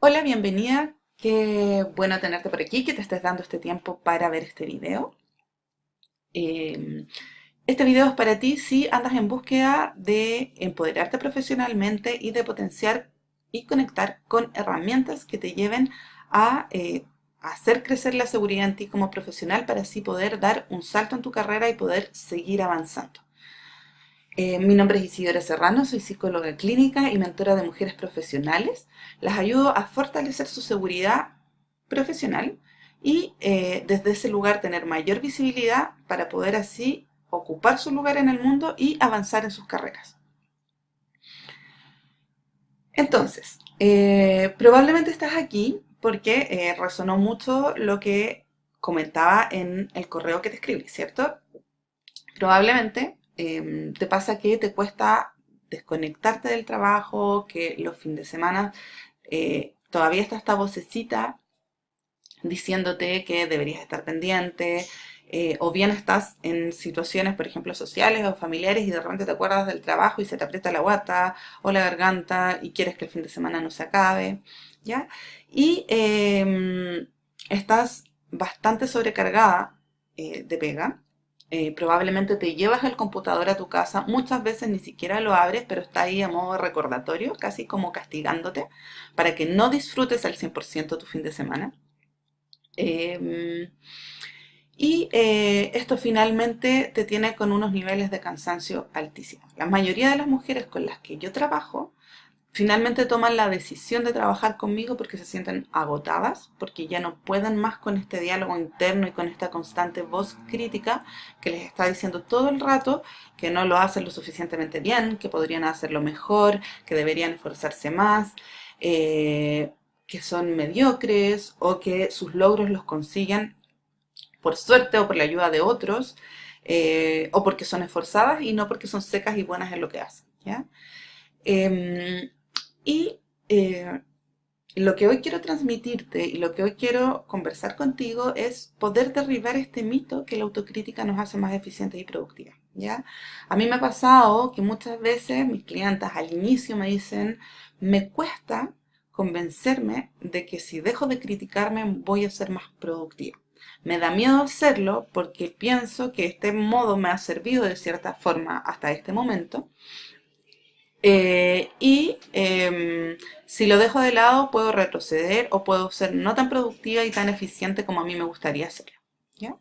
Hola, bienvenida. Qué bueno tenerte por aquí, que te estés dando este tiempo para ver este video. Eh, este video es para ti si andas en búsqueda de empoderarte profesionalmente y de potenciar y conectar con herramientas que te lleven a hacer crecer la seguridad en ti como profesional para así poder dar un salto en tu carrera y poder seguir avanzando. Mi nombre es Isidora Serrano, soy psicóloga clínica y mentora de mujeres profesionales. Las ayudo a fortalecer su seguridad profesional y desde ese lugar tener mayor visibilidad para poder así ocupar su lugar en el mundo y avanzar en sus carreras. Entonces, probablemente estás aquí porque resonó mucho lo que comentaba en el correo que te escribí, ¿cierto? Probablemente te pasa que te cuesta desconectarte del trabajo, que los fines de semana todavía está esta vocecita diciéndote que deberías estar pendiente, o bien estás en situaciones, por ejemplo, sociales o familiares y de repente te acuerdas del trabajo y se te aprieta la guata o la garganta y quieres que el fin de semana no se acabe, ¿ya? Y estás bastante sobrecargada de pega. Probablemente te llevas el computador a tu casa, muchas veces ni siquiera lo abres, pero está ahí a modo de recordatorio, casi como castigándote, para que no disfrutes al 100% tu fin de semana. Eh, esto finalmente te tiene con unos niveles de cansancio altísimos. La mayoría de las mujeres con las que yo trabajo finalmente toman la decisión de trabajar conmigo porque se sienten agotadas, porque ya no pueden más con este diálogo interno y con esta constante voz crítica que les está diciendo todo el rato que no lo hacen lo suficientemente bien, que podrían hacerlo mejor, que deberían esforzarse más, que son mediocres o que sus logros los consiguen por suerte o por la ayuda de otros, o porque son esforzadas y no porque son secas y buenas en lo que hacen, ¿ya? Eh, y eh, lo que hoy quiero transmitirte y lo que hoy quiero conversar contigo es poder derribar este mito que la autocrítica nos hace más eficientes y productivas, ¿ya? A mí me ha pasado que muchas veces mis clientas al inicio me dicen, me cuesta convencerme de que si dejo de criticarme voy a ser más productiva. Me da miedo hacerlo porque pienso que este modo me ha servido de cierta forma hasta este momento. Si lo dejo de lado, puedo retroceder o puedo ser no tan productiva y tan eficiente como a mí me gustaría ser, ¿ya?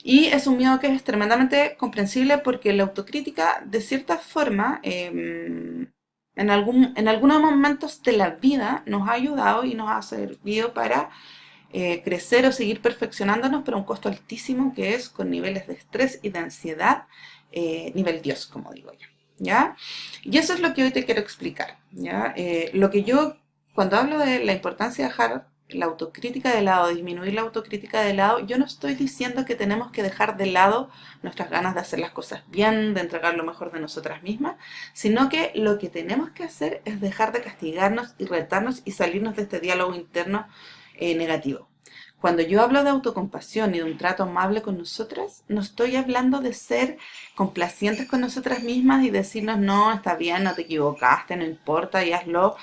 Y es un miedo que es tremendamente comprensible porque la autocrítica, de cierta forma, en algunos momentos de la vida nos ha ayudado y nos ha servido para crecer o seguir perfeccionándonos, pero a un costo altísimo que es con niveles de estrés y de ansiedad, nivel Dios, como digo yo. ¿Ya? Y eso es lo que hoy te quiero explicar, ¿ya? Lo que yo, cuando hablo de la importancia de dejar la autocrítica de lado, disminuir la autocrítica de lado, yo no estoy diciendo que tenemos que dejar de lado nuestras ganas de hacer las cosas bien, de entregar lo mejor de nosotras mismas, sino que lo que tenemos que hacer es dejar de castigarnos y retarnos y salirnos de este diálogo interno negativo. Cuando yo hablo de autocompasión y de un trato amable con nosotras, no estoy hablando de ser complacientes con nosotras mismas y decirnos, no, está bien, no te equivocaste, no importa, y hazlo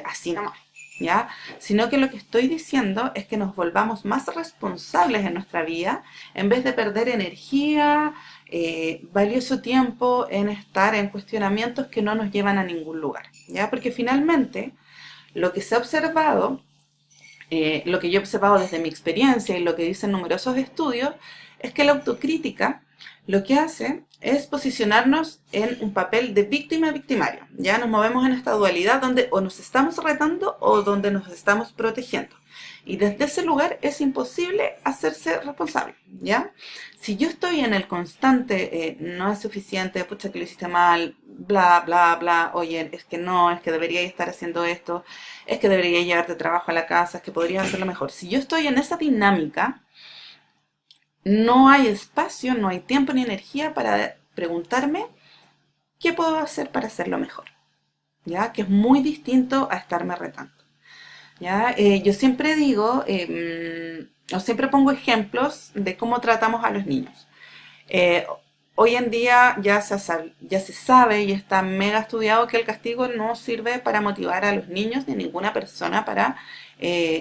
así nomás, ¿ya? Sino que lo que estoy diciendo es que nos volvamos más responsables en nuestra vida en vez de perder energía, valioso tiempo en estar en cuestionamientos que no nos llevan a ningún lugar, ¿ya? Porque finalmente lo que se ha observado, lo que yo he observado desde mi experiencia y lo que dicen numerosos estudios, es que la autocrítica lo que hace es posicionarnos en un papel de víctima-victimario. Ya nos movemos en esta dualidad donde o nos estamos retando o donde nos estamos protegiendo. Y desde ese lugar es imposible hacerse responsable, ¿ya? Si yo estoy en el constante, no es suficiente, pucha que lo hiciste mal, bla, bla, bla, oye, es que no, es que debería estar haciendo esto, es que debería llevarte trabajo a la casa, es que podrías hacerlo mejor. Si yo estoy en esa dinámica, no hay espacio, no hay tiempo ni energía para preguntarme qué puedo hacer para hacerlo mejor, ¿ya? Que es muy distinto a estarme retando, ¿ya? Yo siempre digo, o siempre pongo ejemplos de cómo tratamos a los niños. Eh, Hoy en día ya se sabe y está mega estudiado que el castigo no sirve para motivar a los niños ni a ninguna persona para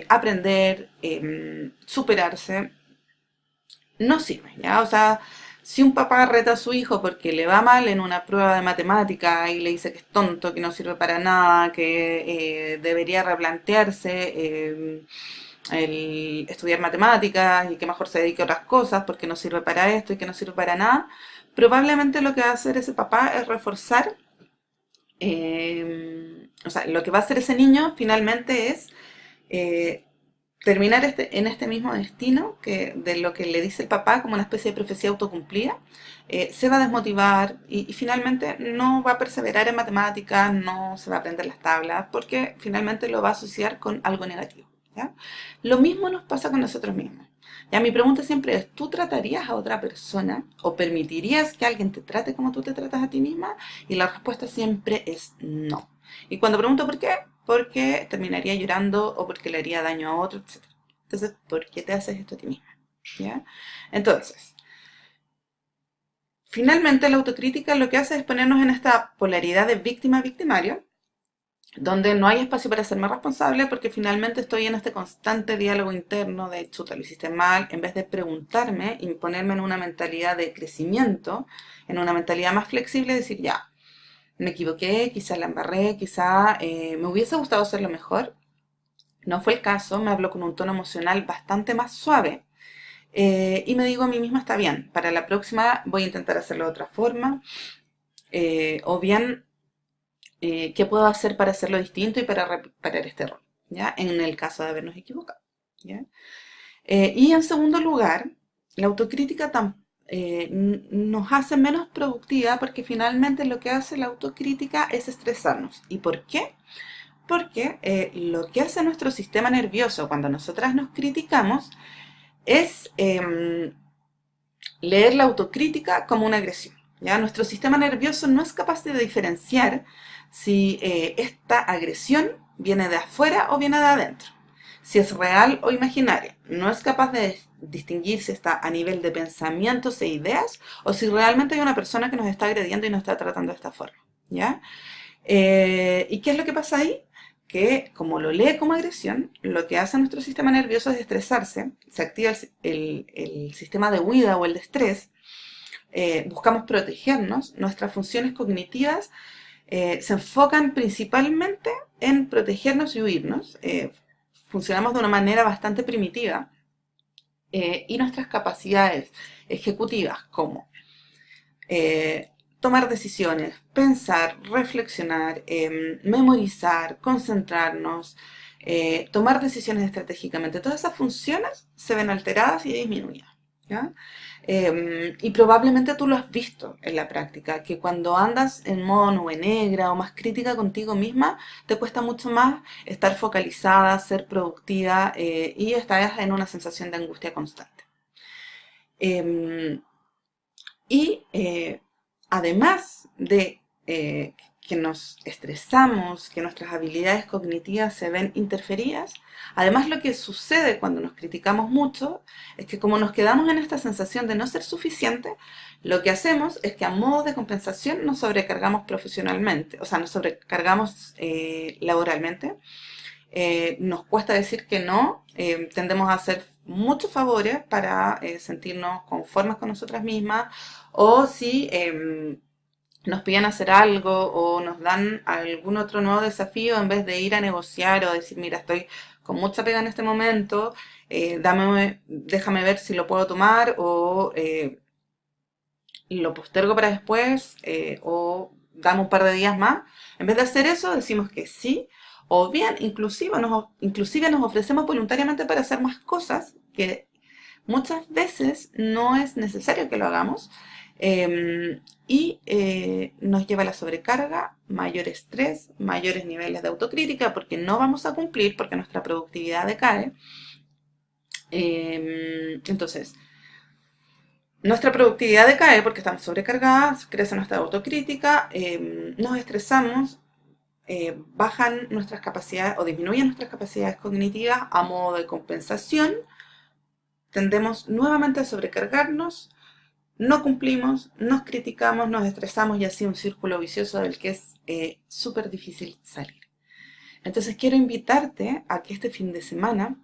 aprender, superarse. No sirve, ¿ya? O sea, si un papá reta a su hijo porque le va mal en una prueba de matemática y le dice que es tonto, que no sirve para nada, que debería replantearse el estudiar matemáticas y que mejor se dedique a otras cosas porque no sirve para esto y que no sirve para nada, probablemente lo que va a hacer ese papá es reforzar, o sea, lo que va a hacer ese niño finalmente es eh, terminar en este mismo destino que de lo que le dice el papá como una especie de profecía autocumplida, se va a desmotivar y finalmente no va a perseverar en matemáticas, no se va a aprender las tablas, porque finalmente lo va a asociar con algo negativo. ¿Ya? Lo mismo nos pasa con nosotros mismos. Ya, mi pregunta siempre es, ¿tú tratarías a otra persona o permitirías que alguien te trate como tú te tratas a ti misma? Y la respuesta siempre es no. Y cuando pregunto por qué, porque terminaría llorando o porque le haría daño a otro, etc. Entonces, ¿por qué te haces esto a ti misma? ¿Ya? Entonces, finalmente la autocrítica lo que hace es ponernos en esta polaridad de víctima-victimario, donde no hay espacio para serme responsable porque finalmente estoy en este constante diálogo interno de chuta, lo hiciste mal, en vez de preguntarme y ponerme en una mentalidad de crecimiento, en una mentalidad más flexible, decir ya, me equivoqué, quizá la embarré, quizá me hubiese gustado hacerlo mejor. No fue el caso, me habló con un tono emocional bastante más suave y me digo a mí misma, está bien, para la próxima voy a intentar hacerlo de otra forma o bien, ¿qué puedo hacer para hacerlo distinto y para reparar este error? ¿Ya? En el caso de habernos equivocado. ¿Ya? Y en segundo lugar, la autocrítica nos hace menos productiva porque finalmente lo que hace la autocrítica es estresarnos. ¿Y por qué? Porque lo que hace nuestro sistema nervioso cuando nosotras nos criticamos es leer la autocrítica como una agresión. ¿Ya? Nuestro sistema nervioso no es capaz de diferenciar si esta agresión viene de afuera o viene de adentro. Si es real o imaginaria. No es capaz de distinguir si está a nivel de pensamientos e ideas o si realmente hay una persona que nos está agrediendo y nos está tratando de esta forma. ¿Ya? ¿Y qué es lo que pasa ahí? Que como lo lee como agresión, lo que hace nuestro sistema nervioso es estresarse, se activa el sistema de huida o el de estrés, buscamos protegernos, nuestras funciones cognitivas se enfocan principalmente en protegernos y huirnos, funcionamos de una manera bastante primitiva y nuestras capacidades ejecutivas como tomar decisiones, pensar, reflexionar, memorizar, concentrarnos, tomar decisiones estratégicamente. Todas esas funciones se ven alteradas y disminuidas. ¿Ya? Y probablemente tú lo has visto en la práctica, que cuando andas en modo nube negra o más crítica contigo misma, te cuesta mucho más estar focalizada, ser productiva y estás en una sensación de angustia constante. Em, y además de que nos estresamos, que nuestras habilidades cognitivas se ven interferidas, además lo que sucede cuando nos criticamos mucho es que como nos quedamos en esta sensación de no ser suficiente, lo que hacemos es que a modo de compensación nos sobrecargamos profesionalmente, o sea, nos sobrecargamos laboralmente, nos cuesta decir que no, tendemos a hacer muchos favores para sentirnos conformes con nosotras mismas, o si nos piden hacer algo o nos dan algún otro nuevo desafío, en vez de ir a negociar o decir, mira, estoy con mucha pega en este momento, déjame ver si lo puedo tomar o lo postergo para después o dame un par de días más. En vez de hacer eso, decimos que sí, o bien inclusive nos ofrecemos voluntariamente para hacer más cosas que muchas veces no es necesario que lo hagamos y nos lleva a la sobrecarga, mayor estrés, mayores niveles de autocrítica porque no vamos a cumplir, porque nuestra productividad decae. Entonces, nuestra productividad decae porque estamos sobrecargadas, crece nuestra autocrítica, nos estresamos, bajan nuestras capacidades o disminuyen nuestras capacidades cognitivas a modo de compensación, tendemos nuevamente a sobrecargarnos, no cumplimos, nos criticamos, nos estresamos y así un círculo vicioso del que es súper difícil salir. Entonces quiero invitarte a que este fin de semana,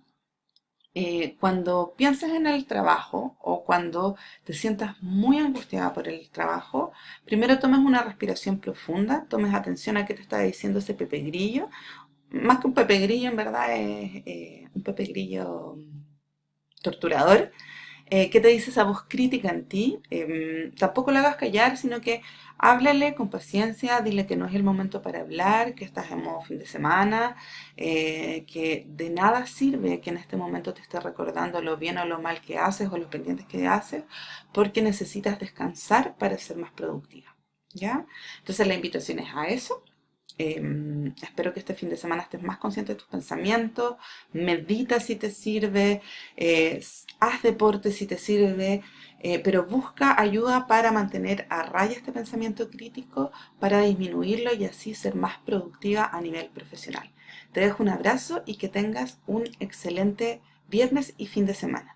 cuando pienses en el trabajo o cuando te sientas muy angustiada por el trabajo, primero tomes una respiración profunda, tomes atención a qué te está diciendo ese Pepe Grillo. Más que un Pepe Grillo, en verdad es un Pepe Grillo torturador. ¿Qué te dice esa voz crítica en ti? Tampoco la hagas callar, sino que háblale con paciencia, dile que no es el momento para hablar, que estás en modo fin de semana, que de nada sirve que en este momento te esté recordando lo bien o lo mal que haces o los pendientes que haces, porque necesitas descansar para ser más productiva. ¿Ya? Entonces la invitación es a eso. Espero que este fin de semana estés más consciente de tus pensamientos, medita si te sirve, haz deporte si te sirve, pero busca ayuda para mantener a raya este pensamiento crítico, para disminuirlo y así ser más productiva a nivel profesional. Te dejo un abrazo y que tengas un excelente viernes y fin de semana.